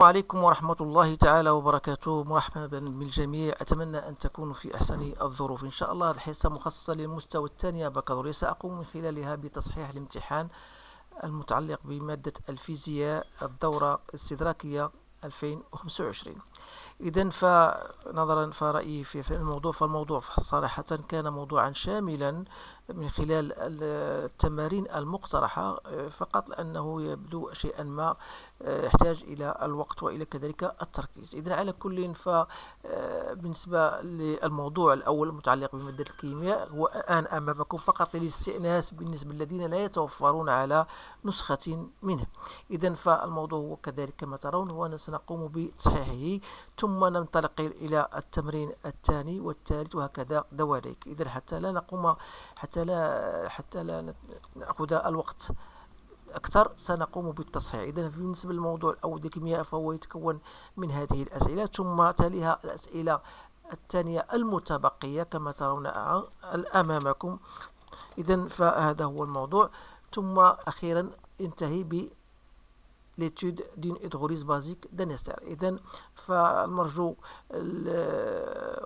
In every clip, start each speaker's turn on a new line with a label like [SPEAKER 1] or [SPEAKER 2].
[SPEAKER 1] السلام عليكم ورحمة الله تعالى وبركاته. مرحبا بالجميع، أتمنى أن تكونوا في أحسن الظروف. إن شاء الله الحصة مخصصة للمستوى الثاني بكالوريا، سأقوم من خلالها بتصحيح الامتحان المتعلق بمادة الفيزياء الدورة الاستدراكية 2025. إذا فنظرا فرأيي في الموضوع، فالموضوع صراحة كان موضوعا شاملا من خلال التمارين المقترحة، فقط لأنه يبدو شيئا ما يحتاج إلى الوقت وإلى كذلك التركيز. إذا على كل، بالنسبة للموضوع الأول المتعلق بمادة الكيمياء هو الآن أمامكم فقط للاستئناس بالنسبة للذين لا يتوفرون على نسخة منه. إذا فالموضوع هو كذلك كما ترون، وسنقوم بتصحيحه ثم ننطلق إلى التمرين الثاني والثالث وهكذا دواليك. إذا حتى لا نأخذ الوقت أكثر سنقوم بالتصحيح. إذا بالنسبة للموضوع الأول الكيمياء فهو يتكون من هذه الأسئلة، ثم تليها الأسئلة الثانية المتبقية كما ترون أمامكم. إذا فهذا هو الموضوع، ثم أخيرا انتهي ب l'étude d'une hydrolyse basique d'un ester. إذن فالمرجو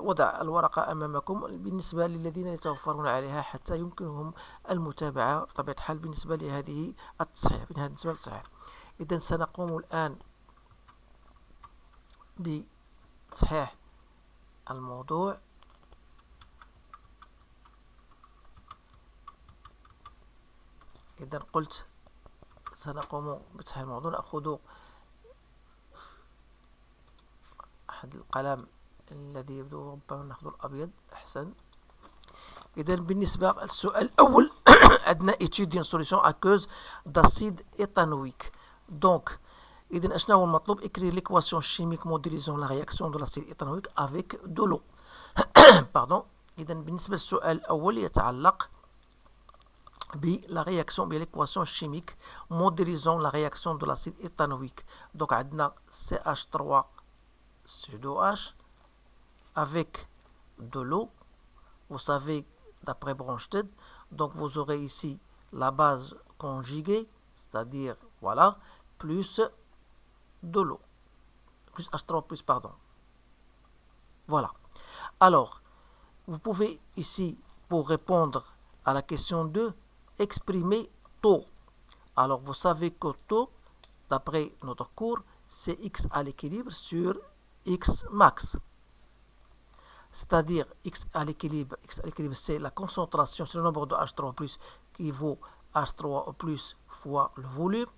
[SPEAKER 1] وضع الورقة أمامكم بالنسبة للذين يتوفرون عليها حتى يمكنهم المتابعة بطبيعة الحال بالنسبة لهذه التصحيح. إذن سنقوم الآن بتصحيح الموضوع. إذن قلت سنقوم بتصحيح الموضوع. نأخذ أحد القلم الذي يبدو، ربما نأخذ الأبيض أحسن. إذا بالنسبة للسؤال الأول عندنا étude d'une solution aqueuse d'acide éthanoïque. Donc إذا أشنا هو المطلوب؟ écrire l'équation chimique modélisant la réaction de l'acide éthanoïque avec de l'eau. Pardon. إذا بالنسبة للسؤال الأول يتعلق la réaction, l'équation chimique modélisant la réaction de l'acide éthanoïque. Donc, on a CH3 pseudo-H avec de l'eau. Vous savez, d'après Bronsted, donc vous aurez ici la base conjuguée, c'est-à-dire, voilà, plus de l'eau. Plus H3+, pardon. Voilà. Alors, vous pouvez ici, pour répondre à la question 2, exprimer taux. Alors vous savez que taux, d'après notre cours, c'est x à l'équilibre sur x max. C'est-à-dire x à l'équilibre c'est la concentration, c'est le nombre de H3+ qui vaut H3+ fois le volume.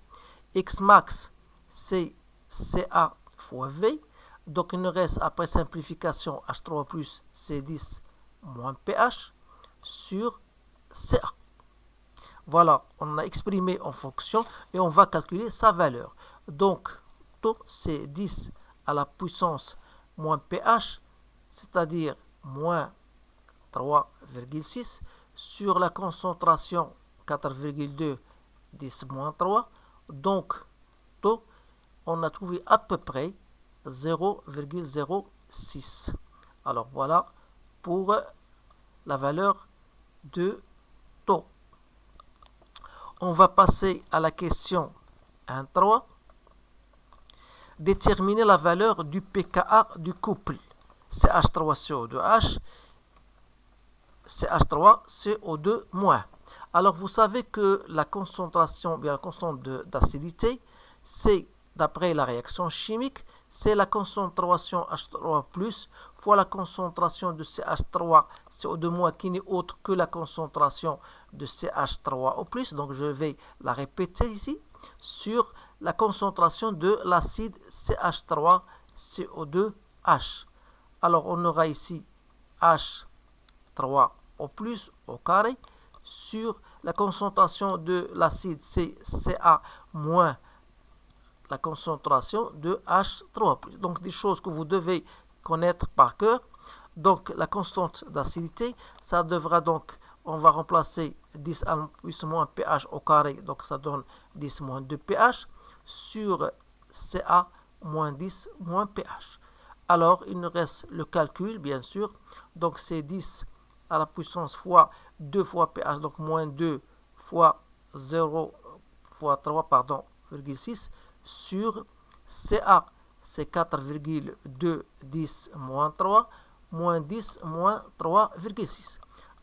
[SPEAKER 1] X max c'est Ca fois V. Donc il nous reste après simplification H3+ c'est 10 moins pH sur Ca. Voilà, on a exprimé en fonction et on va calculer sa valeur. Donc, taux, c'est 10 à la puissance moins pH, c'est-à-dire moins 3,6 sur la concentration 4,2, 10 moins 3. Donc, taux, on a trouvé à peu près 0,06. Alors, voilà pour la valeur de taux. On va passer à la question 1.3. Déterminer la valeur du pKa du couple CH3CO2H, CH3CO2-. Alors vous savez que la concentration, bien la constante d'acidité, c'est, d'après la réaction chimique, c'est la concentration H3+ fois la concentration de CH3CO2- qui n'est autre que la concentration de CH3O+. Donc je vais la répéter ici, sur la concentration de l'acide CH3CO2H. Alors on aura ici H3O+ au carré sur la concentration de l'acide Ca moins la concentration de H3+. Donc des choses que vous devez connaître par cœur. Donc la constante d'acidité, ça devra donc, on va remplacer 10 à plus moins pH au carré, donc ça donne 10 moins 2 pH sur Ca moins 10 moins pH. Alors il nous reste le calcul bien sûr, donc c'est 10 à la puissance fois 2 fois pH, donc moins 2 fois 0 fois 3, pardon, 0,6 sur Ca c'est 4,2, 10 moins 3, moins 10 moins 3,6.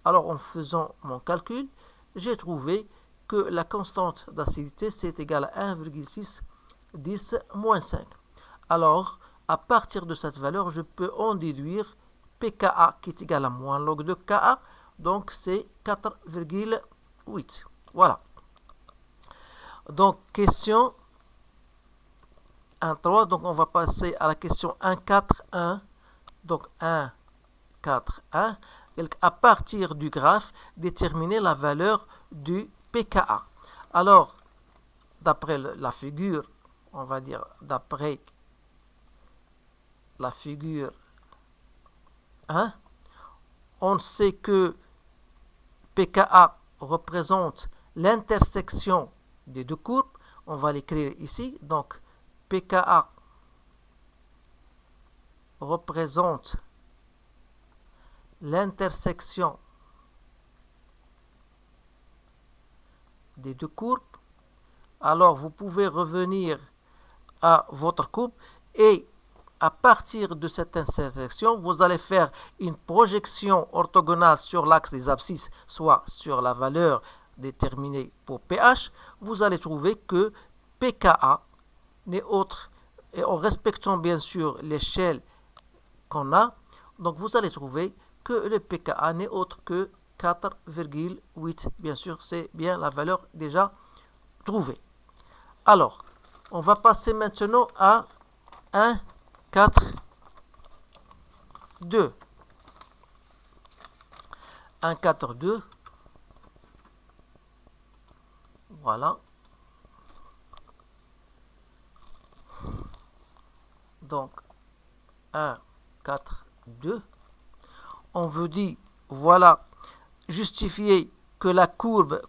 [SPEAKER 1] Alors en faisant mon calcul, j'ai trouvé que la constante d'acidité c'est égal à 1,6, 10 moins 5. Alors, à partir de cette valeur, je peux en déduire pKa qui est égal à moins log de Ka, donc c'est 4,8. Voilà. Donc, question 1,3. Donc, on va passer à la question 1,4,1. Donc, 1,4,1. À partir du graphe, déterminer la valeur du pKa. Alors, d'après la figure, on va dire d'après la figure 1, on sait que pKa représente l'intersection des deux courbes. On va l'écrire ici. Donc, pKa représente l'intersection des deux courbes. Alors, vous pouvez revenir à votre courbe et à partir de cette intersection, vous allez faire une projection orthogonale sur l'axe des abscisses, soit sur la valeur déterminée pour pH. Vous allez trouver que pKa n'est autre, et en respectant bien sûr l'échelle qu'on a, donc vous allez trouver que le pKa n'est autre que 4,8. Bien sûr, c'est bien la valeur déjà trouvée. Alors, on va passer maintenant à 1,4,2. 1,4,2. Voilà. Donc, 1,4,2. On veut dire, voilà, justifier que la courbe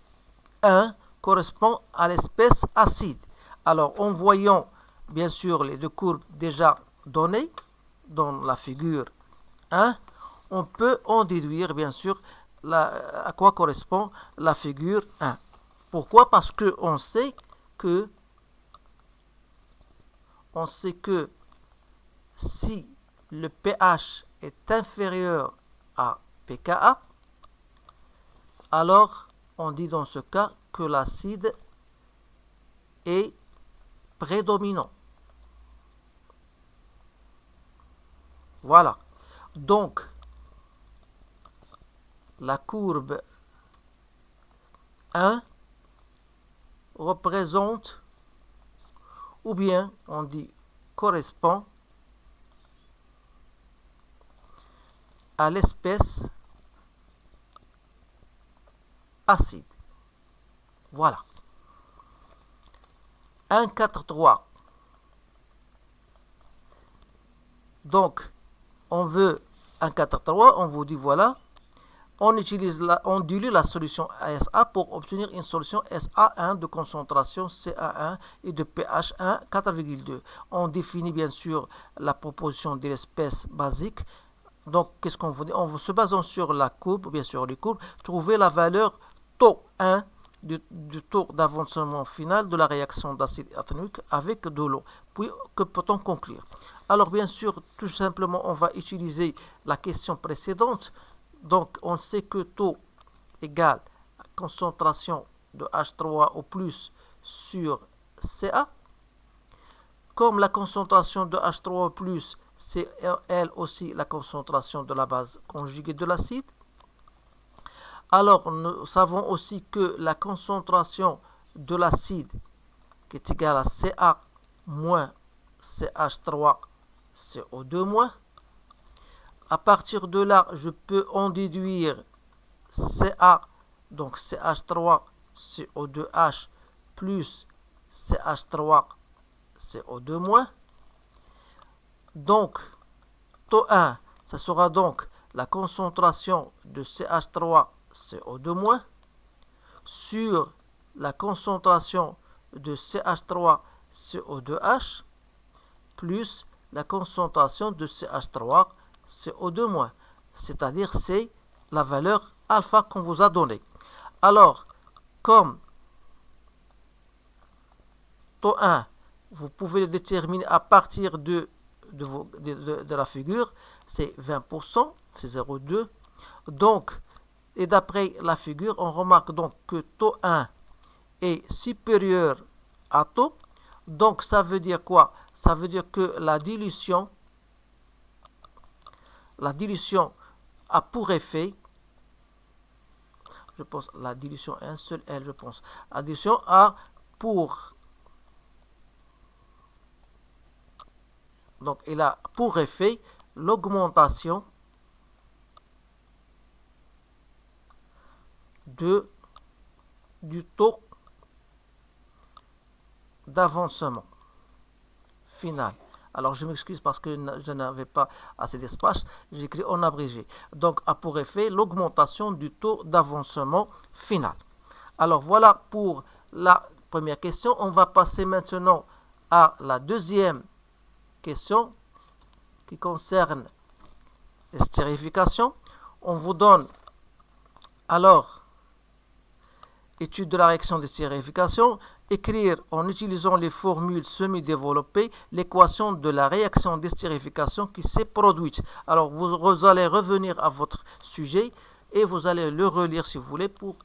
[SPEAKER 1] 1 correspond à l'espèce acide. Alors, en voyant bien sûr les deux courbes déjà données dans la figure 1, on peut en déduire bien sûr à quoi correspond la figure 1. Pourquoi? Parce qu'on sait que si le pH est inférieur à pKa, alors on dit dans ce cas que l'acide est prédominant. Voilà. Donc, la courbe 1 représente, ou bien on dit correspond à l'espèce acide. Voilà. 1,4,3. Donc, on veut 1,4,3, on vous dit voilà, on dilue la solution SA pour obtenir une solution SA1 de concentration CA1 et de pH 1, 4,2. On définit bien sûr la proposition de l'espèce basique. Donc, qu'est-ce qu'on vous dit? En se basant sur la courbe, bien sûr les courbes, trouver la valeur taux 1 du taux d'avancement final de la réaction d'acide éthanoïque avec de l'eau. Puis, que peut-on conclure? Alors, bien sûr, tout simplement, on va utiliser la question précédente. Donc, on sait que taux égale concentration de H3O plus sur Ca. Comme la concentration de H3O plus, c'est elle aussi la concentration de la base conjuguée de l'acide. Alors, nous savons aussi que la concentration de l'acide qui est égale à Ca moins CH3 CO2-. À partir de là, je peux en déduire Ca, donc CH3 CO2H plus CH3 CO2-. Donc, taux 1, ça sera donc la concentration de CH3 CO2- sur la concentration de CH3 CO2H plus la concentration de CH3 CO2-, c'est-à-dire c'est la valeur alpha qu'on vous a donnée. Alors, comme taux 1, vous pouvez le déterminer à partir de de la figure, c'est 20%, c'est 0,2. Donc, et d'après la figure, on remarque donc que taux 1 est supérieur à taux. Donc, ça veut dire quoi? Ça veut dire que la dilution a pour effet, je pense, la dilution, un seul L, je pense. La dilution a pour, donc, il a pour effet l'augmentation du taux d'avancement final. Alors, je m'excuse parce que je n'avais pas assez d'espace. J'écris en abrégé. Donc, a pour effet l'augmentation du taux d'avancement final. Alors, voilà pour la première question. On va passer maintenant à la deuxième question qui concerne les stérifications. On vous donne alors étude de la réaction de stérification, écrire en utilisant les formules semi-développées l'équation de la réaction de stérification qui s'est produite. Alors vous allez revenir à votre sujet et vous allez le relire si vous voulez pour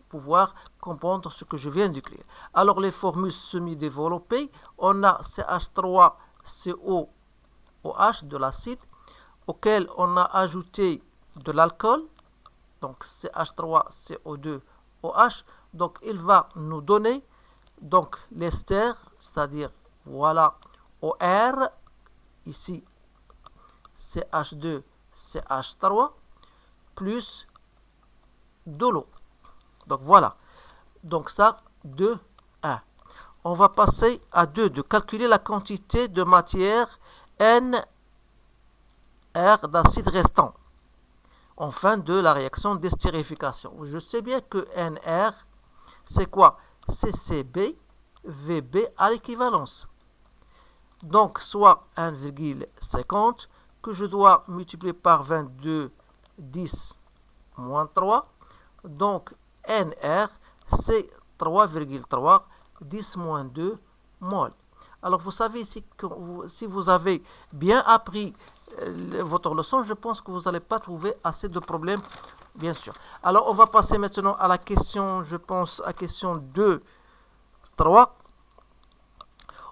[SPEAKER 1] pouvoir comprendre ce que je viens d'écrire. Alors les formules semi-développées, on a CH3COOH de l'acide auquel on a ajouté de l'alcool, donc CH3CO2OH. Donc, il va nous donner donc l'ester, c'est-à-dire, voilà, OR, ici, CH2, CH3, plus de l'eau. Donc, voilà. Donc, ça, 2, 1. On va passer à 2, de calculer la quantité de matière NR d'acide restant en fin de la réaction d'estérification. Je sais bien que NR, c'est quoi? C'est CB, VB à l'équivalence. Donc, soit 1,50 que je dois multiplier par 22, 10, moins 3. Donc, NR, c'est 3,3, 10 moins 2 mol. Alors, vous savez, si vous avez bien appris votre leçon, je pense que vous n'allez pas trouver assez de problèmes, bien sûr. Alors, on va passer maintenant à la question, je pense, à question 2, 3.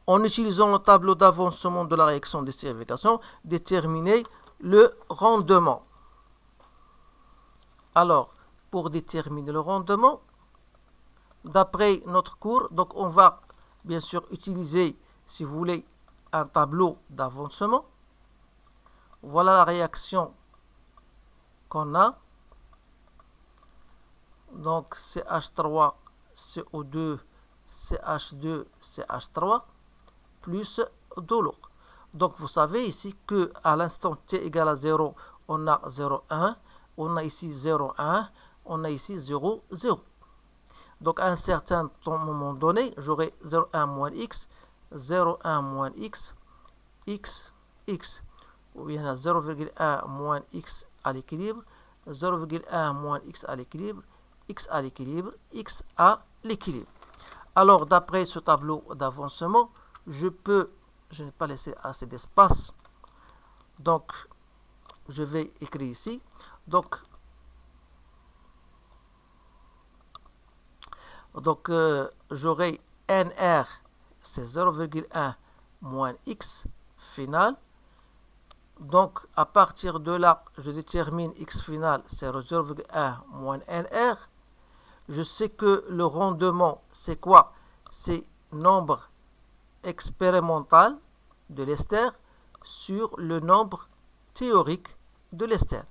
[SPEAKER 1] En utilisant le tableau d'avancement de la réaction de stérification, déterminer le rendement. Alors, pour déterminer le rendement, d'après notre cours, donc on va bien sûr utiliser, si vous voulez, un tableau d'avancement. Voilà la réaction qu'on a. Donc CH3, CO2, CH2, CH3, plus de l'eau. Donc vous savez ici que à l'instant t égale à 0, on a 0,1, on a ici 0,1, on a ici 0,0. Donc à un certain moment donné, j'aurai 0,1 moins x, 0,1 moins x, x, x. Ou bien 0,1 moins x à l'équilibre, 0,1 moins x à l'équilibre, x à l'équilibre, x à l'équilibre. Alors, d'après ce tableau d'avancement, je n'ai pas laissé assez d'espace, donc je vais écrire ici. Donc j'aurai NR, c'est 0,1 moins x final. Donc, à partir de là, je détermine x final, c'est 0,1 moins NR. Je sais que le rendement, c'est quoi? C'est nombre expérimental de l'ester sur le nombre théorique de l'ester.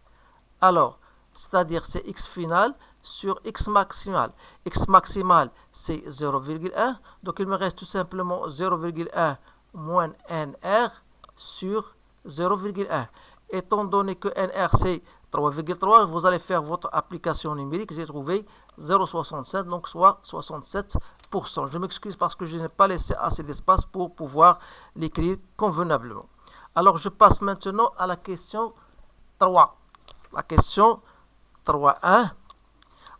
[SPEAKER 1] Alors, c'est-à-dire c'est x final sur x maximal. X maximal, c'est 0,1. Donc, il me reste tout simplement 0,1 moins NR sur 0,1. Étant donné que NR c'est 3,3, vous allez faire votre application numérique. J'ai trouvé 0,67, donc soit 67%. Je m'excuse parce que je n'ai pas laissé assez d'espace pour pouvoir l'écrire convenablement. Alors je passe maintenant à la question 3. La question 3.1.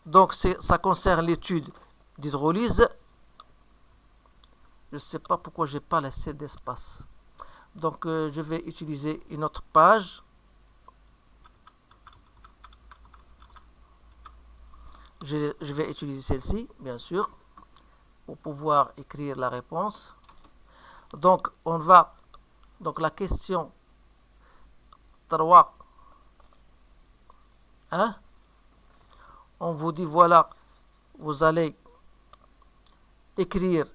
[SPEAKER 1] Donc ça concerne l'étude d'hydrolyse. Je ne sais pas pourquoi je n'ai pas laissé d'espace. Donc je vais utiliser une autre page. Je vais utiliser celle-ci, bien sûr, pour pouvoir écrire la réponse. Donc on va, donc la question 3, 1, on vous dit voilà, vous allez écrire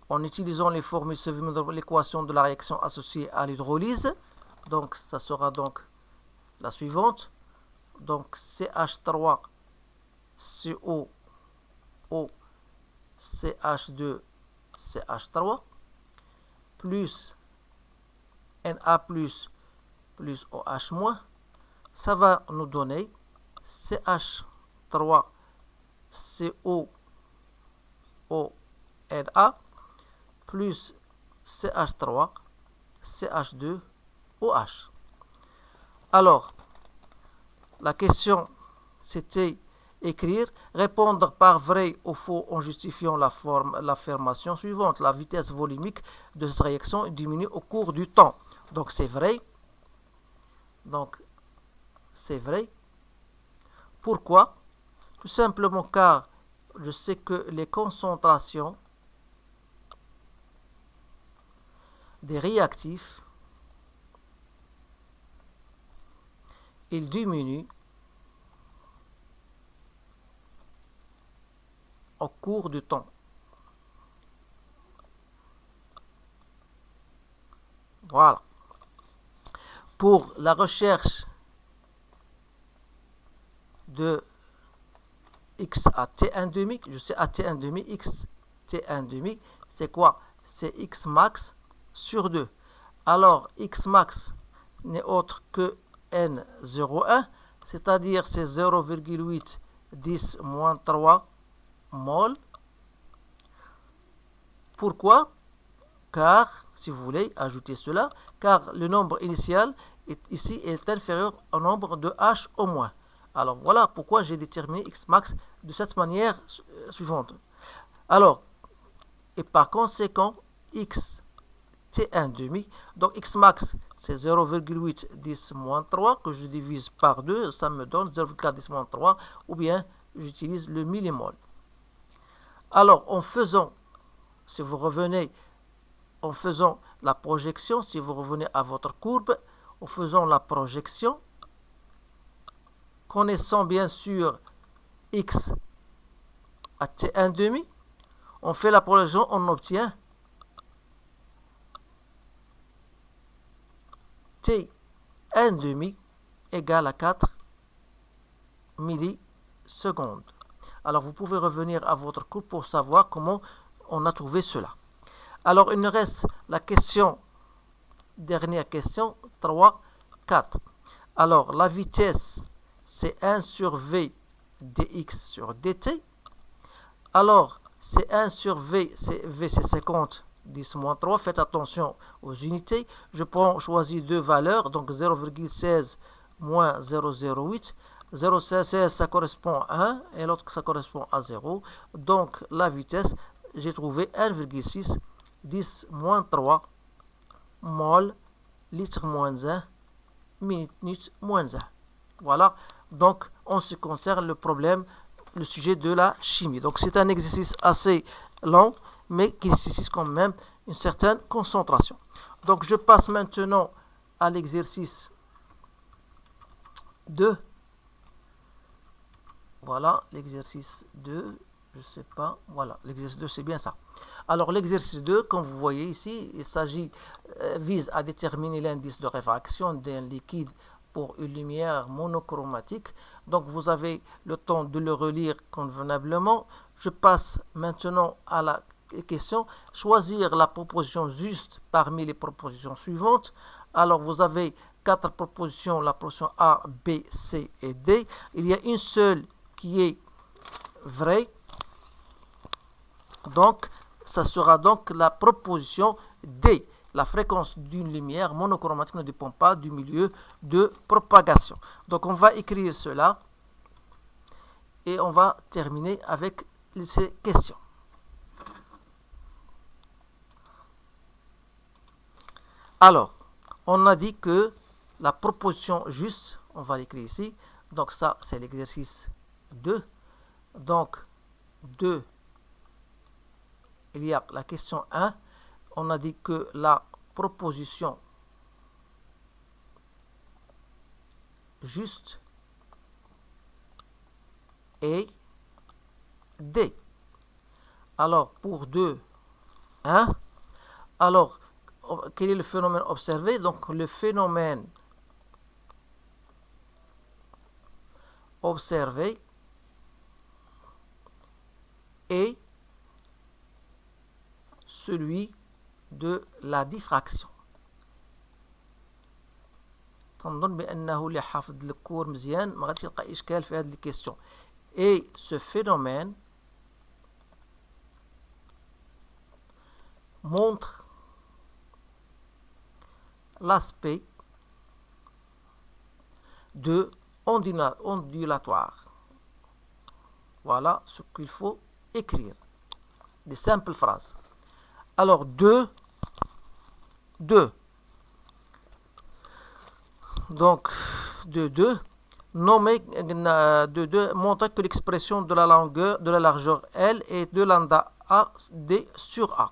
[SPEAKER 1] en utilisant les formules suivantes de l'équation de la réaction associée à l'hydrolyse. Donc ça sera donc la suivante. Donc CH3 CO O CH2 CH3 plus Na plus OH-, ça va nous donner CH3 CO O Na plus CH3 CH2 OH. Alors, la question, c'était écrire, répondre par vrai ou faux en justifiant l'affirmation suivante. La vitesse volumique de cette réaction diminue au cours du temps. Donc c'est vrai. Donc c'est vrai. Pourquoi? Tout simplement car je sais que les concentrations des réactifs, ils diminuent au cours du temps. Voilà. Pour la recherche de x à t1 demi, je sais à t1 demi, x t1 demi, c'est quoi? C'est x max sur 2. Alors, x max n'est autre que N01, c'est-à-dire c'est 0,8 10 moins 3 mol. Pourquoi? Car, si vous voulez ajouter cela, car le nombre initial ici est inférieur au nombre de H au moins. Alors voilà pourquoi j'ai déterminé x max de cette manière suivante. Alors, et par conséquent, x t1 demi, donc x max c'est 0,8 10 moins 3 que je divise par 2, ça me donne 0,4 10 moins 3, ou bien j'utilise le millimol. Alors en faisant, si vous revenez, en faisant la projection, si vous revenez à votre courbe, en faisant la projection, connaissant bien sûr x à t1 demi, on fait la projection, on obtient t1 demi égale à 4 millisecondes. Alors vous pouvez revenir à votre cours pour savoir comment on a trouvé cela. Alors il nous reste la question, dernière question, 3, 4. Alors la vitesse c'est 1 sur V dx sur dt. Alors c'est 1 sur V, V c'est 50 10 moins 3, faites attention aux unités. Je choisis deux valeurs, donc 0,16 moins 0,08. 0,16 ça correspond à 1 et l'autre ça correspond à 0. Donc la vitesse, j'ai trouvé 1,6 10 moins 3 mol litre moins 1 minute moins 1. Voilà, donc en ce qui concerne le problème, le sujet de la chimie. Donc c'est un exercice assez long, mais qui nécessite quand même une certaine concentration. Donc je passe maintenant à l'exercice 2. Voilà, l'exercice 2, je ne sais pas, voilà, l'exercice 2 c'est bien ça. Alors l'exercice 2, comme vous voyez ici, il s'agit, vise à déterminer l'indice de réfraction d'un liquide pour une lumière monochromatique. Donc vous avez le temps de le relire convenablement. Je passe maintenant à la question, choisir la proposition juste parmi les propositions suivantes. Alors vous avez 4 propositions, la proposition A, B, C et D. Il y a une seule qui est vraie. Donc ça sera donc la proposition D. La fréquence d'une lumière monochromatique ne dépend pas du milieu de propagation. Donc on va écrire cela et on va terminer avec ces questions. Alors, on a dit que la proposition juste, on va l'écrire ici, donc ça c'est l'exercice 2. Donc 2, il y a la question 1, on a dit que la proposition juste est D. Alors pour 2, 1, alors quel est le phénomène observé? Donc le phénomène observé est celui de la diffraction. تنظن بأنه اللي حافظ الكور مزيان ما غاديش يلقى إشكال في هذه الكيستيون. Et ce phénomène montre l'aspect de ondulatoire. Voilà ce qu'il faut écrire. Des simples phrases. Alors, 2. Donc, 2. Nommer 2 montre que l'expression de la longueur, de la largeur L est de lambda A D sur A.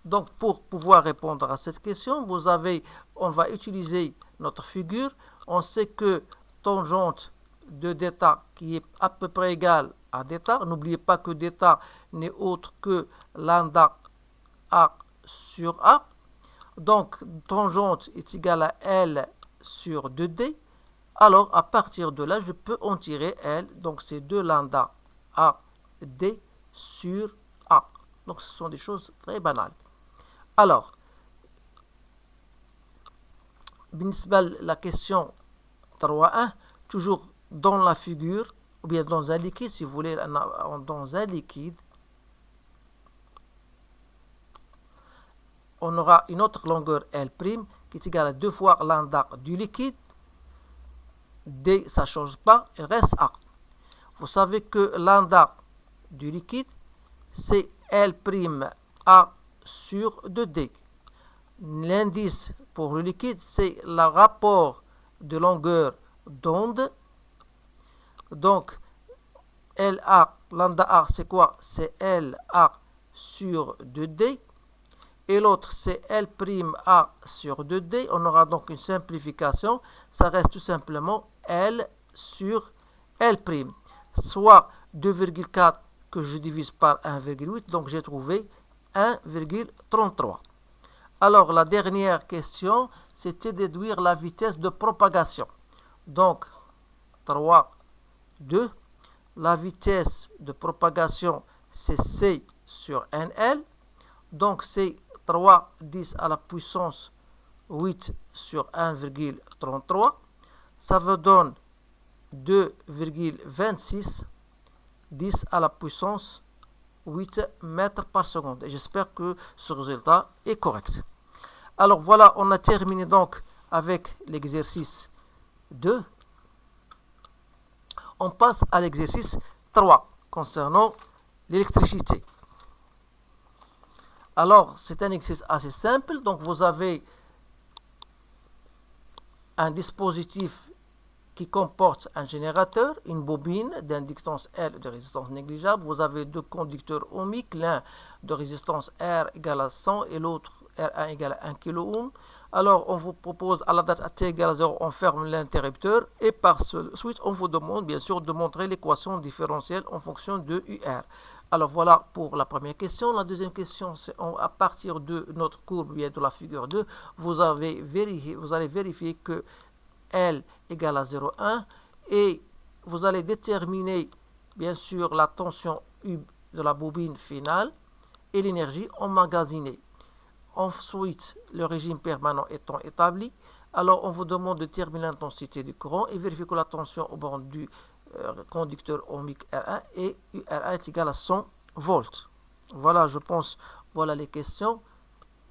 [SPEAKER 1] Donc, pour pouvoir répondre à cette question, on va utiliser notre figure. On sait que tangente de θ qui est à peu près égale à θ. N'oubliez pas que θ n'est autre que lambda A sur A. Donc, tangente est égale à L sur 2D. Alors, à partir de là, je peux en tirer L. Donc, c'est 2 lambda A D sur A. Donc, ce sont des choses très banales. Alors, la question 3.1, toujours dans la figure, ou bien dans un liquide, si vous voulez, dans un liquide, on aura une autre longueur L' qui est égale à 2 fois lambda du liquide. D, ça ne change pas, il reste A. Vous savez que lambda du liquide, c'est L' A sur 2D. L'indice pour le liquide, c'est le rapport de longueur d'onde. Donc, LA, lambda A, c'est quoi? C'est LA sur 2D. Et l'autre, c'est L'A sur 2D. On aura donc une simplification. Ça reste tout simplement L sur L'. Soit 2,4 que je divise par 1,8. Donc, j'ai trouvé 1,33. Alors, la dernière question, c'était déduire la vitesse de propagation. Donc, 3,2. La vitesse de propagation, c'est C sur NL. Donc, c'est 3,10 à la puissance 8 sur 1,33. Ça vous donne 2,26 10 à la puissance 8 mètres par seconde. J'espère que ce résultat est correct. Alors voilà, on a terminé donc avec l'exercice 2. On passe à l'exercice 3 concernant l'électricité. Alors, c'est un exercice assez simple. Donc, vous avez un dispositif qui comporte un générateur, une bobine d'inductance L de résistance négligeable. Vous avez 2 conducteurs ohmiques, l'un de résistance R égale à 100 et l'autre R1 égale à 1 kΩ. Alors, on vous propose à la date à t égale à 0, on ferme l'interrupteur et par suite, on vous demande bien sûr de montrer l'équation différentielle en fonction de UR. Alors voilà pour la première question. La deuxième question, c'est à partir de notre courbe, bien de la figure 2, vous allez vérifier que L égale à 0,1 et vous allez déterminer bien sûr la tension U de la bobine finale et l'énergie emmagasinée. Ensuite, le régime permanent étant établi, alors on vous demande de déterminer l'intensité du courant et vérifier que la tension au bord du conducteur ohmique R1 et UR1 est égal à 100 volts. Voilà, je pense, voilà les questions.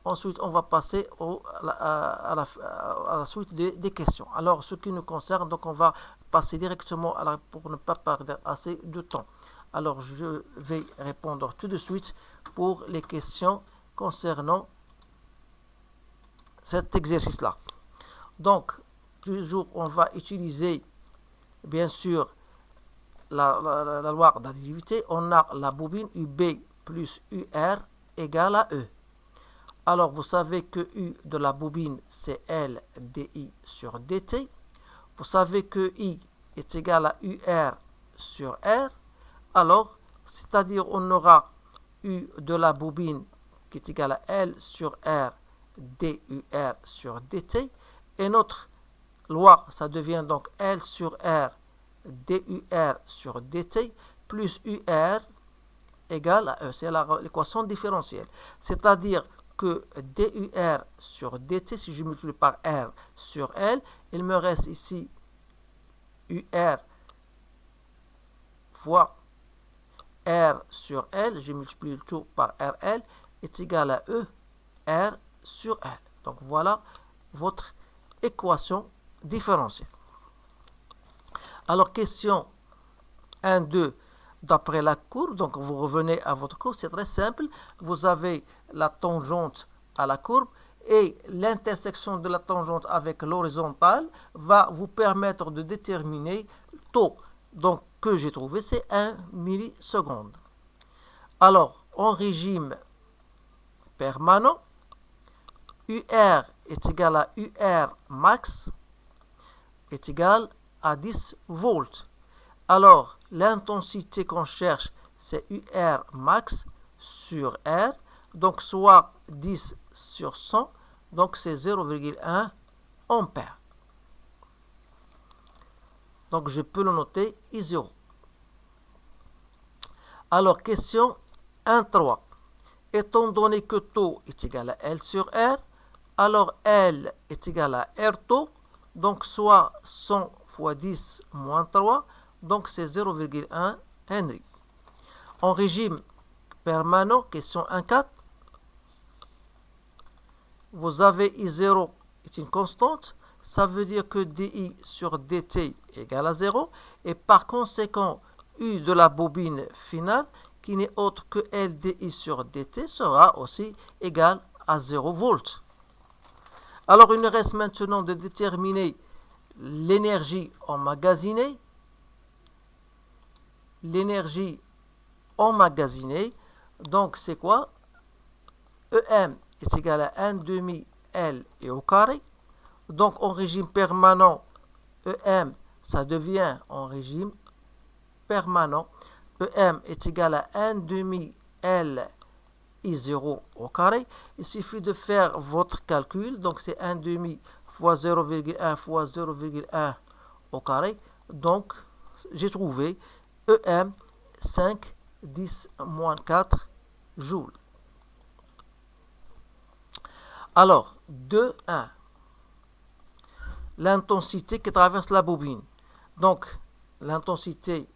[SPEAKER 1] Ensuite, on va passer à la suite des questions. Alors, ce qui nous concerne, donc on va passer directement pour ne pas perdre assez de temps. Alors, je vais répondre tout de suite pour les questions concernant cet exercice-là. Donc, toujours, on va utiliser, bien sûr, la loi d'additivité. On a la bobine UB plus UR égale à E. Alors, vous savez que U de la bobine, c'est L dI sur dt. Vous savez que I est égal à UR sur R. Alors, c'est-à-dire, on aura U de la bobine qui est égal à L sur R DUR sur dt. Et notre loi, ça devient donc L sur R DUR sur dt plus UR égale à E. C'est l'équation différentielle. C'est-à-dire que DUR sur dt, si je multiplie par R sur L, il me reste ici UR fois R sur L, je multiplie le tout par RL, est égal à E, R sur L. Donc voilà votre équation différentielle. Alors question 1, 2, d'après la courbe, donc vous revenez à votre courbe, c'est très simple. Vous avez la tangente à la courbe et l'intersection de la tangente avec l'horizontale va vous permettre de déterminer le taux. Donc, que j'ai trouvé, c'est 1 milliseconde. Alors, en régime permanent, UR est égal à UR max est égal à 10 volts. Alors, l'intensité qu'on cherche, c'est UR max sur R, donc soit 10 sur 100, donc c'est 0,1 ampère. Donc, je peux le noter I0. Alors, question 1.3. Étant donné que taux est égal à L sur R, alors L est égal à R taux, donc soit 100 fois 10 moins 3, donc c'est 0,1 Henry. En régime permanent, question 1.4, vous avez I0 est une constante, ça veut dire que dI sur dt égale à 0, et par conséquent, U de la bobine finale, qui n'est autre que LDI sur dt, sera aussi égal à 0 volts. Alors, il nous reste maintenant de déterminer l'énergie emmagasinée. L'énergie emmagasinée, donc c'est quoi? EM est égal à 1 demi L et au carré. Donc, en régime permanent, EM, ça devient en régime permanent. EM est égal à 1 demi L I0 au carré. Il suffit de faire votre calcul. Donc, c'est 1 demi fois 0,1 fois 0,1 au carré. Donc, j'ai trouvé EM 5, 10 moins 4 joules. Alors, 2, 1. L'intensité qui traverse la bobine. Donc, l'intensité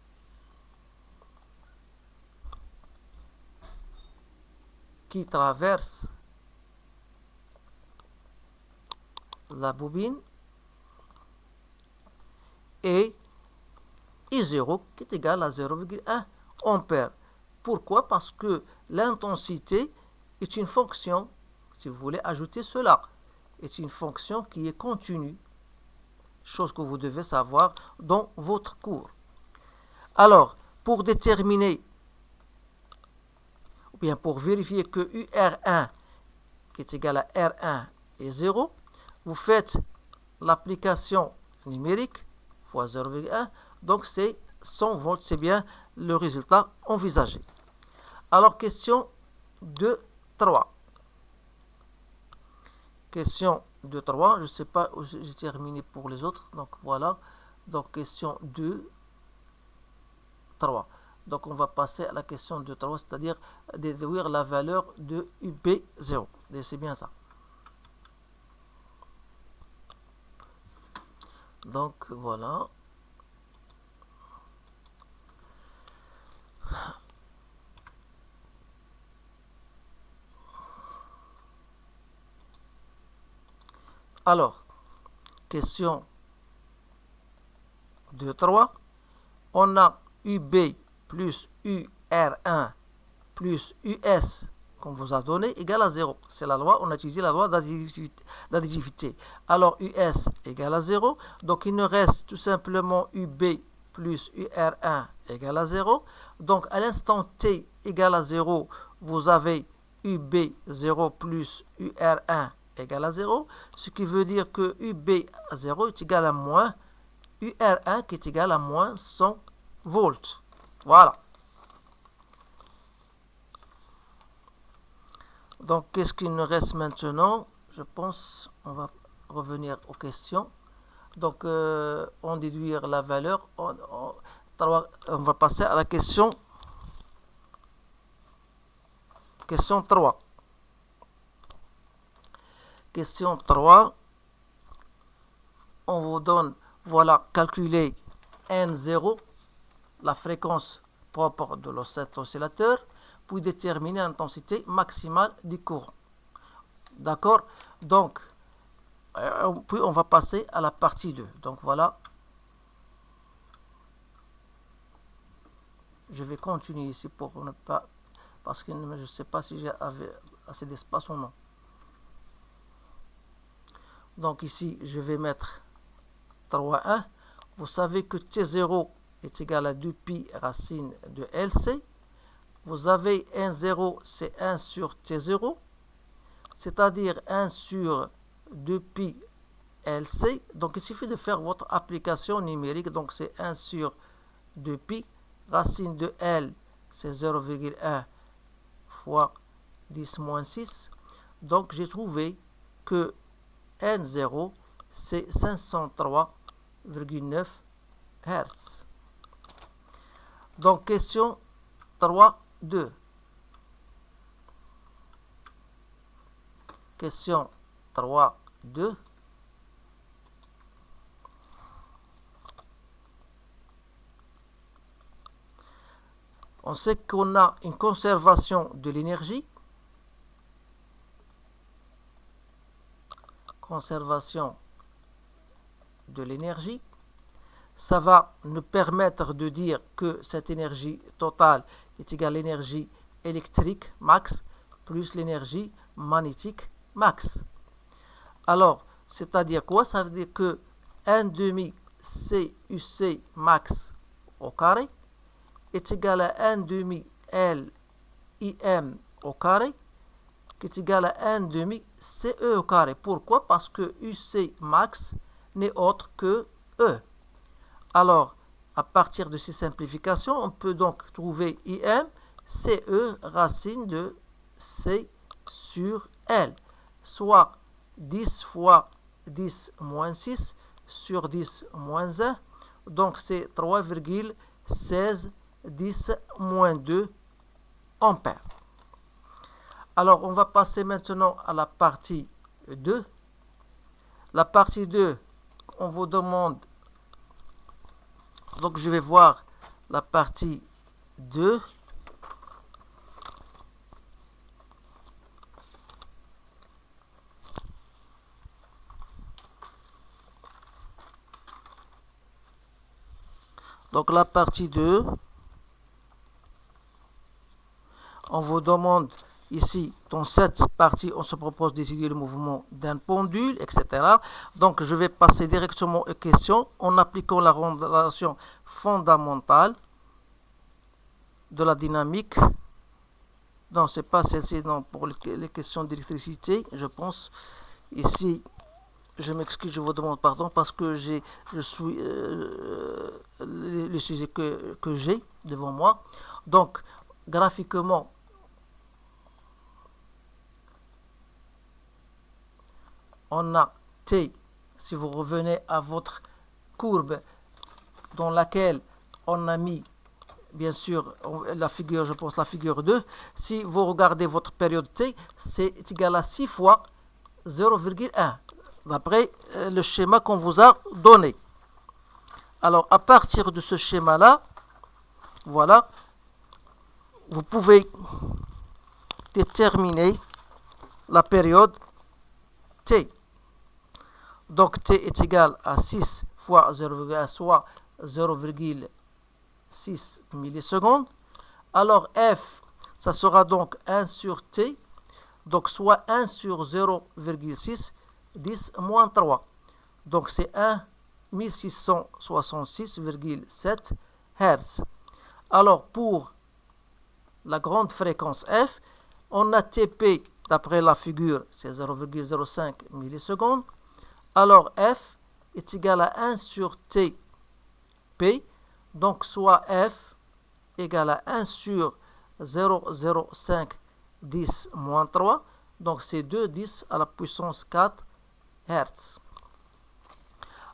[SPEAKER 1] qui traverse la bobine et I0 qui est égal à 0,1 ampère. Pourquoi? Parce que l'intensité est une fonction, si vous voulez ajouter cela, est une fonction qui est continue, chose que vous devez savoir dans votre cours. Alors, pour déterminer, ou bien pour vérifier que UR1 qui est égal à R1 est 0, vous faites l'application numérique fois 0,1, donc c'est 100 volts, c'est bien le résultat envisagé. Alors, question 2.3. Question 2.3, je ne sais pas où j'ai terminé pour les autres, donc voilà. Donc, question 2.3. Donc, on va passer à la question 2.3, c'est-à-dire déduire la valeur de UB0. C'est bien ça. Donc, voilà. Alors, question 2.3. On a UB plus UR1 plus US qu'on vous a donné égale à 0. C'est la loi, on a utilisé la loi d'additivité. Alors US égale à 0. Donc il nous reste tout simplement UB plus UR1 égale à 0. Donc à l'instant T égale à 0, vous avez UB0 plus UR1 égale à 0. Ce qui veut dire que UB à 0 est égal à moins UR1 qui est égal à moins 100 volts. Voilà. Donc, qu'est-ce qu'il nous reste maintenant? Je pense on va revenir aux questions. Donc, on déduire la valeur. On va passer à la question 3. Question 3. On vous donne, voilà, calculer N0, la fréquence propre de cet oscillateur, puis déterminer l'intensité maximale du courant. D'accord? Donc, puis on va passer à la partie 2. Donc voilà. Je vais continuer ici pour ne pas... Parce que je ne sais pas si j'avais assez d'espace ou non. Donc ici, je vais mettre 3,1. Vous savez que T0 est égal à 2pi racine de LC. Vous avez N0, c'est 1 sur T0, c'est-à-dire 1 sur 2pi LC. Donc il suffit de faire votre application numérique. Donc c'est 1 sur 2pi. Racine de L, c'est 0,1 fois 10 moins 6. Donc j'ai trouvé que N0, c'est 503,9 Hz. Donc question 3.2. Question 3.2. On sait qu'on a une conservation de l'énergie. Conservation de l'énergie. Ça va nous permettre de dire que cette énergie totale est égale à l'énergie électrique max plus l'énergie magnétique max. Alors, c'est-à-dire quoi? Ça veut dire que 1,5 CUC max au carré est égal à 1,5 LIM au carré qui est égal à 1,5 CE au carré. Pourquoi? Parce que UC max n'est autre que E. Alors, à partir de ces simplifications, on peut donc trouver IM, CE, racine de C sur L, soit 10 fois 10 moins 6 sur 10 moins 1, donc c'est 3,16 10 moins 2 ampères. Alors, on va passer maintenant à la partie 2. La partie 2, on vous demande... Donc, je vais voir la partie 2. Donc, la partie 2, on vous demande ici, dans cette partie, on se propose d'étudier le mouvement d'un pendule, etc. Donc, je vais passer directement aux questions en appliquant la relation fondamentale de la dynamique. Non, ce n'est pas celle-ci, non, pour les questions d'électricité, je pense. Ici, je m'excuse, je vous demande pardon parce que je suis le sujet que j'ai devant moi. Donc, graphiquement, on a T, si vous revenez à votre courbe dans laquelle on a mis, bien sûr, la figure, je pense la figure 2, si vous regardez votre période T, c'est égal à 6 fois 0,1, d'après le schéma qu'on vous a donné. Alors, à partir de ce schéma-là, voilà, vous pouvez déterminer la période T. Donc, T est égal à 6 fois 0,1, soit 0,6 millisecondes. Alors, F, ça sera donc 1 sur t, donc soit 1 sur 0,6, 10 moins 3. Donc c'est 1666,7 Hz. Alors pour la grande fréquence f, on a Tp, d'après la figure, c'est 0,05 millisecondes. Alors f est égal à 1 sur T P, donc soit f égale à 1 sur 0,05 10 moins 3, donc c'est 2 10 à la puissance 4 Hz.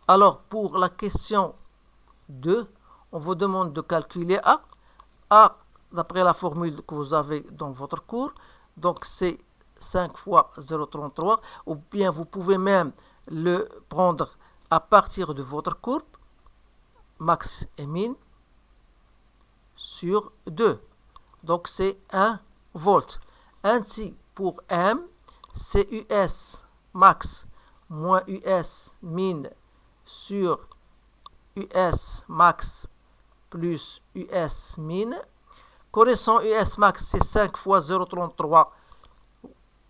[SPEAKER 1] Alors pour la question 2, on vous demande de calculer A. A, d'après la formule que vous avez dans votre cours, donc c'est 5 fois 0,33, ou bien vous pouvez même le prendre à partir de votre courbe, max et min, sur 2. Donc c'est 1 volt. Ainsi, pour M, c'est US max moins US min sur US max plus US min. Connaissant US max, c'est 5 fois 0,33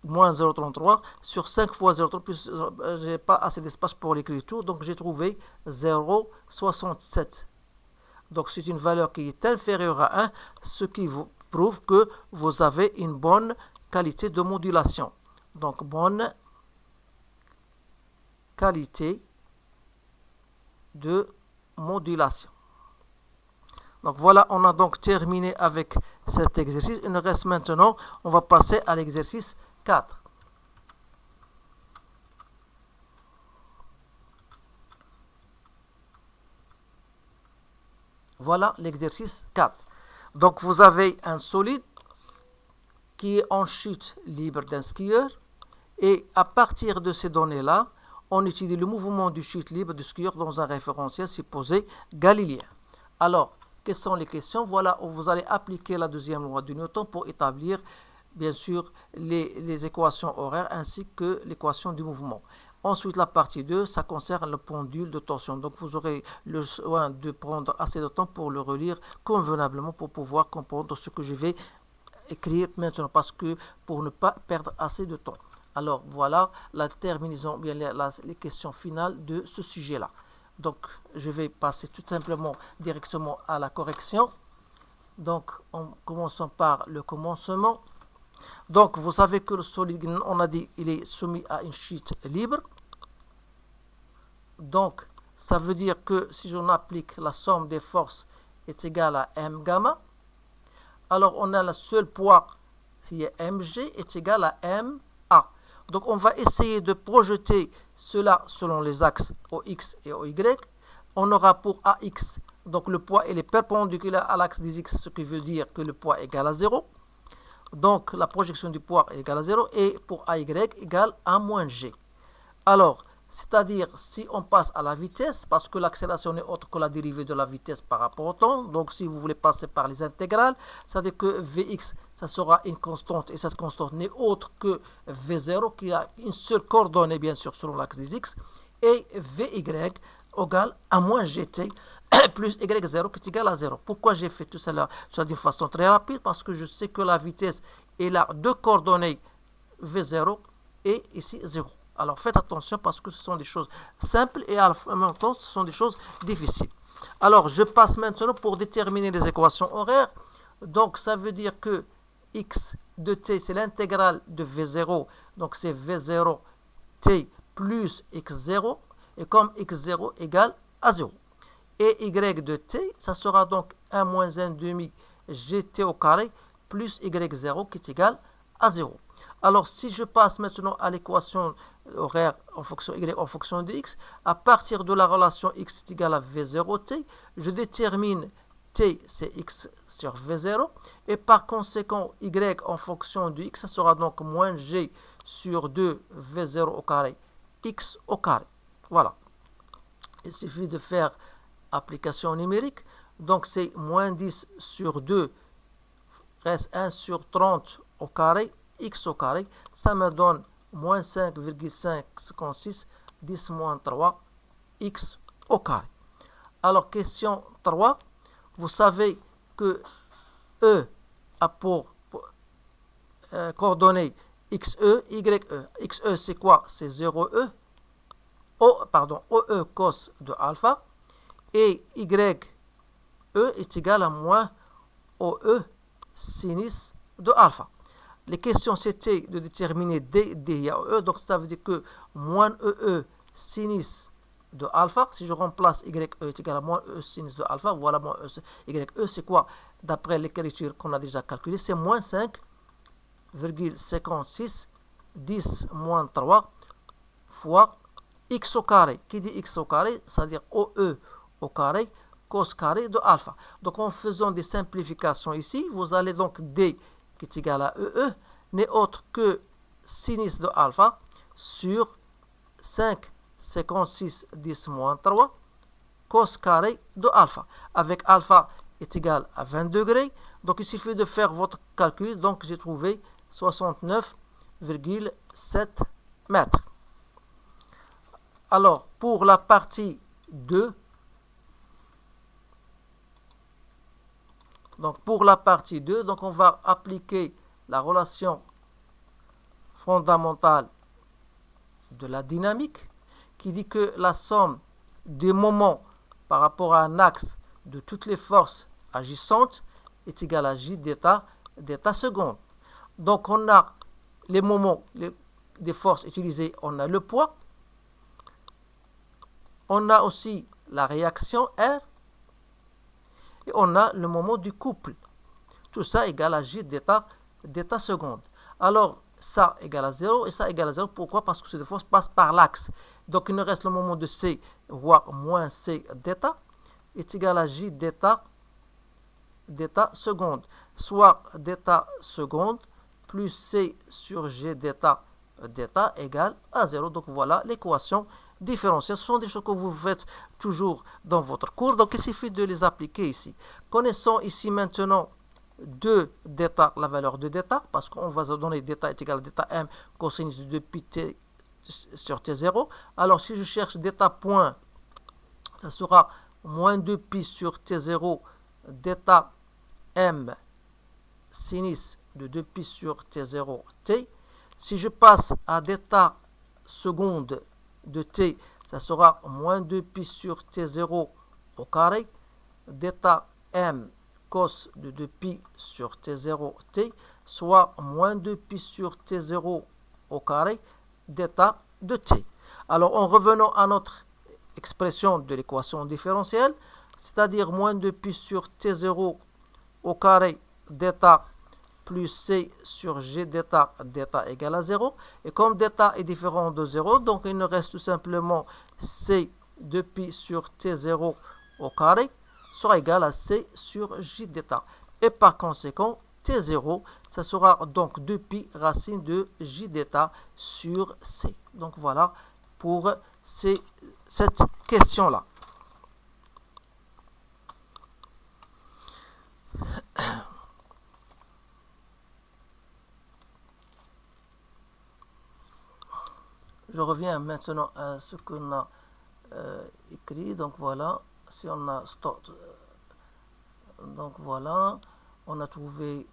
[SPEAKER 1] moins 0,33 sur 5 fois 0,33, plus je n'ai pas assez d'espace pour l'écriture, donc j'ai trouvé 0,67. Donc c'est une valeur qui est inférieure à 1, ce qui vous prouve que vous avez une bonne qualité de modulation. Donc bonne qualité de modulation. Donc voilà, on a donc terminé avec cet exercice. Il nous reste maintenant, on va passer à l'exercice 4. Voilà l'exercice 4. Donc vous avez un solide qui est en chute libre d'un skieur, et à partir de ces données-là, on étudie le mouvement du chute libre du skieur dans un référentiel supposé galiléen. Alors, quelles sont les questions? Voilà où vous allez appliquer la deuxième loi de Newton pour établir, bien sûr, les équations horaires ainsi que l'équation du mouvement. Ensuite, la partie 2, ça concerne le pendule de torsion. Donc, vous aurez le soin de prendre assez de temps pour le relire convenablement pour pouvoir comprendre ce que je vais écrire maintenant, parce que pour ne pas perdre assez de temps. Alors, voilà la terminaison, bien les questions finales de ce sujet-là. Donc, je vais passer tout simplement directement à la correction. Donc, en commençant par le commencement. Donc, vous savez que le solide, on a dit, il est soumis à une chute libre. Donc, ça veut dire que si j'en applique la somme des forces est égale à m gamma, alors on a le seul poids qui est mg est égal à ma. Donc, on va essayer de projeter cela selon les axes OX et OY. On aura pour AX, donc le poids il est perpendiculaire à l'axe des X, ce qui veut dire que le poids est égal à 0. Donc, la projection du poids est égale à 0. Et pour AY égale à moins G. Alors, c'est-à-dire, si on passe à la vitesse, parce que l'accélération n'est autre que la dérivée de la vitesse par rapport au temps, donc si vous voulez passer par les intégrales, c'est-à-dire que Vx, ça sera une constante, et cette constante n'est autre que V0, qui a une seule coordonnée, bien sûr, selon l'axe des X, et Vy égale à moins Gt, plus Y0 qui est égal à 0. Pourquoi j'ai fait tout cela d'une façon très rapide? Parce que je sais que la vitesse est a deux coordonnées, V0 et ici 0. Alors faites attention parce que ce sont des choses simples et en même temps ce sont des choses difficiles. Alors je passe maintenant pour déterminer les équations horaires. Donc ça veut dire que x de t c'est l'intégrale de v0. Donc c'est v0 t plus x0. Et comme x0 égale à 0. Et y de t, ça sera donc 1 moins 1 demi gt au carré plus y0 qui est égal à 0. Alors, si je passe maintenant à l'équation horaire en fonction y en fonction de x, à partir de la relation x est égal à v0t, je détermine t, c'est x sur v0, et par conséquent, y en fonction de x, ça sera donc moins g sur 2 v0 au carré, x au carré. Voilà. Il suffit de faire application numérique. Donc, c'est moins 10 sur 2 reste 1 sur 30 au carré, x au carré, ça me donne moins 5,556, 10 moins 3, x au carré. Alors, question 3, vous savez que E a pour coordonnées XE, YE. XE, c'est quoi? C'est 0E. OE cos de alpha. Et YE est égal à moins OE sinus de alpha. Les questions, c'était de déterminer D, D et E. Donc, ça veut dire que moins EE sinus de alpha, si je remplace YE est égal à moins E sinus de alpha, voilà moins YE, c'est quoi? D'après l'écriture qu'on a déjà calculée, c'est moins 5,56 10 moins 3 fois x au carré. Qui dit x au carré, c'est-à-dire OE au carré, cos carré de alpha. Donc en faisant des simplifications ici, vous allez donc D qui est égal à EE, n'est autre que sinus de alpha sur 5,56 10 moins 3 cos carré de alpha. Avec alpha est égal à 20 degrés. Donc il suffit de faire votre calcul. Donc j'ai trouvé 69,7 mètres. Alors pour la partie 2, donc on va appliquer la relation fondamentale de la dynamique qui dit que la somme des moments par rapport à un axe de toutes les forces agissantes est égale à J d'état seconde. Donc on a les moments des forces utilisées, on a le poids, on a aussi la réaction R, et on a le moment du couple. Tout ça égale à J d'état seconde. Alors, ça égale à 0 et ça égale à 0. Pourquoi? Parce que ces deux forces passent par l'axe. Donc, il nous reste le moment de C, voire moins C d'état, est égal à J d'état seconde. Soit d'état seconde plus C sur G d'état égale à 0. Donc, voilà l'équation différentielle. Ce sont des choses que vous faites toujours dans votre cours. Donc, il suffit de les appliquer ici. Connaissons ici maintenant la valeur de d'état, parce qu'on va donner d'état est égal à d'état m cosinus de 2pi t sur t0. Alors, si je cherche d'état point, ça sera moins 2pi sur t0 d'état m sinus de 2pi sur t0 t. Si je passe à d'état seconde de t, ça sera moins 2pi sur t0 au carré, d'état m cos de 2pi sur t0 t, soit moins 2pi sur t0 au carré, d'état de t. Alors, en revenant à notre expression de l'équation différentielle, c'est-à-dire moins 2pi sur t0 au carré, d'état plus c sur g d'état égale à 0. Et comme d'état est différent de 0, donc il nous reste tout simplement c 2pi sur t0 au carré sera égal à c sur j d'état. Et par conséquent, t0, ça sera donc 2pi racine de j d'état sur c. Donc voilà pour cette question-là. Je reviens maintenant à ce qu'on a écrit. Donc voilà, si on a donc voilà, on a trouvé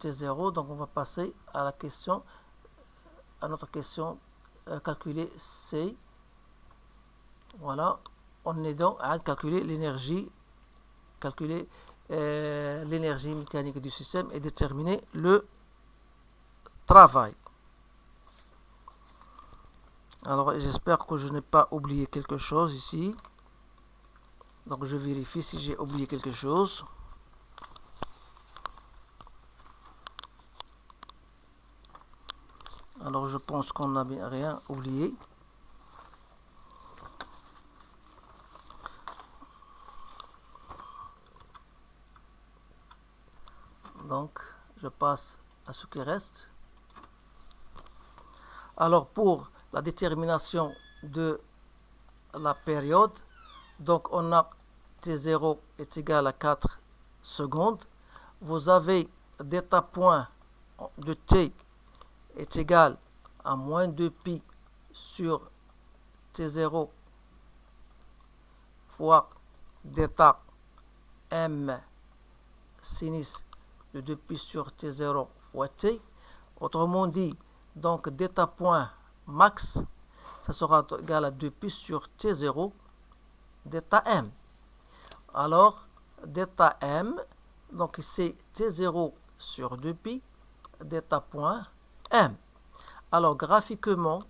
[SPEAKER 1] T0. Donc on va passer à la question, à notre question calculer C. Voilà, on est donc à calculer l'énergie, mécanique du système et déterminer le travail. Alors, j'espère que je n'ai pas oublié quelque chose ici. Donc, je vérifie si j'ai oublié quelque chose. Alors, je pense qu'on n'a rien oublié. Donc, je passe à ce qui reste. Alors, pour la détermination de la période, donc on a T0 est égal à 4 secondes. Vous avez d'état point de T est égal à moins 2pi sur T0 fois d'état m sinus de 2pi sur T0 fois T. Autrement dit, donc d'état point max, ça sera égal à 2pi sur T0 d'état M. Alors, d'état M, donc c'est T0 sur 2pi d'état point M. Alors, graphiquement,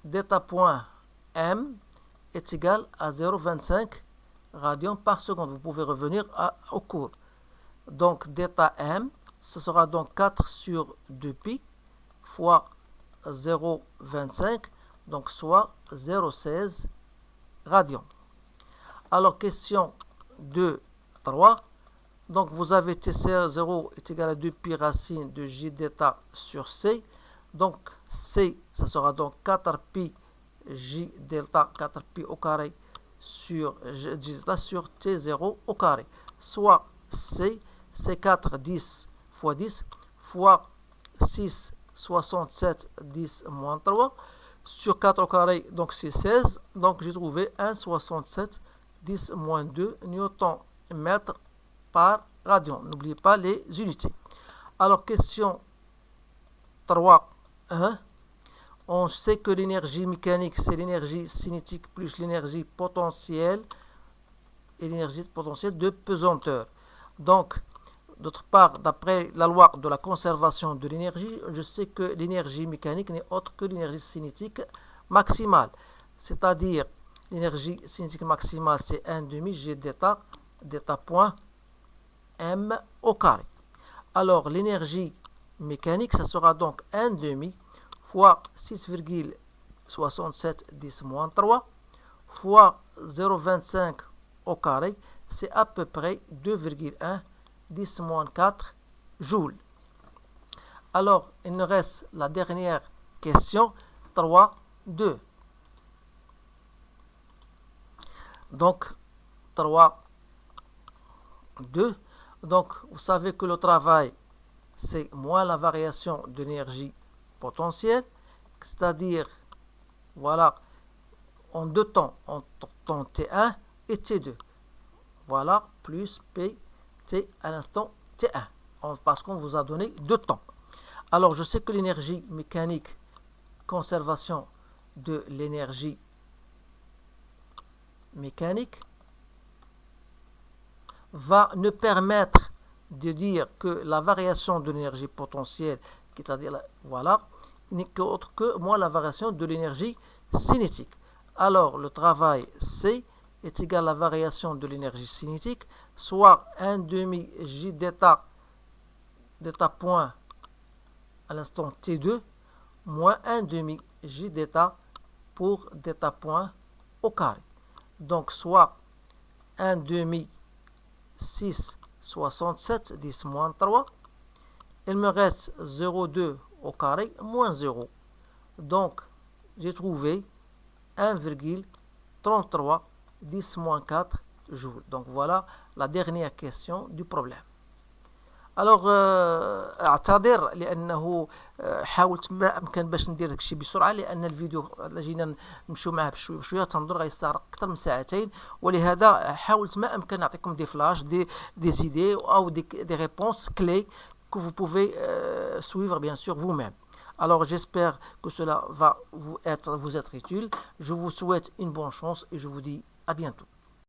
[SPEAKER 1] d'état point M est égal à 0,25 radians par seconde. Vous pouvez revenir au cours. Donc, d'état M, ce sera donc 4 sur 2pi fois 0,25, donc soit 0,16 radians. Alors, question 2, 3. Donc, vous avez T0 est égal à 2pi racine de J d'état sur C. Donc, C, ça sera donc 4pi J delta 4pi au carré sur J delta sur T0 au carré. Soit C, c'est 4, 10 fois 10 fois 6, 67, 10 moins 3 sur 4 au carré, donc c'est 16. Donc, j'ai trouvé 1,67, 10 moins 2 Nm par radian. N'oubliez pas les unités. Alors, question 3, 1. On sait que l'énergie mécanique, c'est l'énergie cinétique plus l'énergie potentielle et l'énergie potentielle de pesanteur. Donc, d'autre part, d'après la loi de la conservation de l'énergie, je sais que l'énergie mécanique n'est autre que l'énergie cinétique maximale. C'est-à-dire, l'énergie cinétique maximale, c'est 1,5 G d'état point M au carré. Alors, l'énergie mécanique, ça sera donc 1,5 fois 6,67 10 moins 3 fois 0,25 au carré, c'est à peu près 2,1 10 moins 4 joules. Alors, il nous reste la dernière question, 3, 2. Donc, 3, 2. Donc, vous savez que le travail, c'est moins la variation d'énergie potentielle, c'est-à-dire, voilà, en deux temps, en temps T1 et T2. Voilà, plus P, T à l'instant T1, parce qu'on vous a donné deux temps. Alors, je sais que l'énergie mécanique, conservation de l'énergie mécanique, va nous permettre de dire que la variation de l'énergie potentielle, c'est-à-dire, voilà, n'est qu'autre que moins la variation de l'énergie cinétique. Alors, le travail C est égal à la variation de l'énergie cinétique, soit 1,5 J d'état point à l'instant T2, moins 1,5 J d'état pour d'état point au carré. Donc, soit 1,5 6, 67, 10 moins 3. Il me reste 0,2 au carré, moins 0. Donc, j'ai trouvé 1,33, 10 moins 4 joules. Donc, voilà la dernière question du problème. Alors, اعتذر لانه حاولت ما امكن باش ندير داك الشيء بسرعه، لان الفيديو جينا نمشيو معاه بشويه بشويه تنظر غيستغرق اكثر من ساعتين، ولهذا حاولت ما امكن نعطيكم دي فلاش دي idées او des réponses clés que vous pouvez suivre bien sûr vous-même. Alors j'espère que cela va vous être utile. Je vous souhaite une bonne chance et je vous dis à bientôt.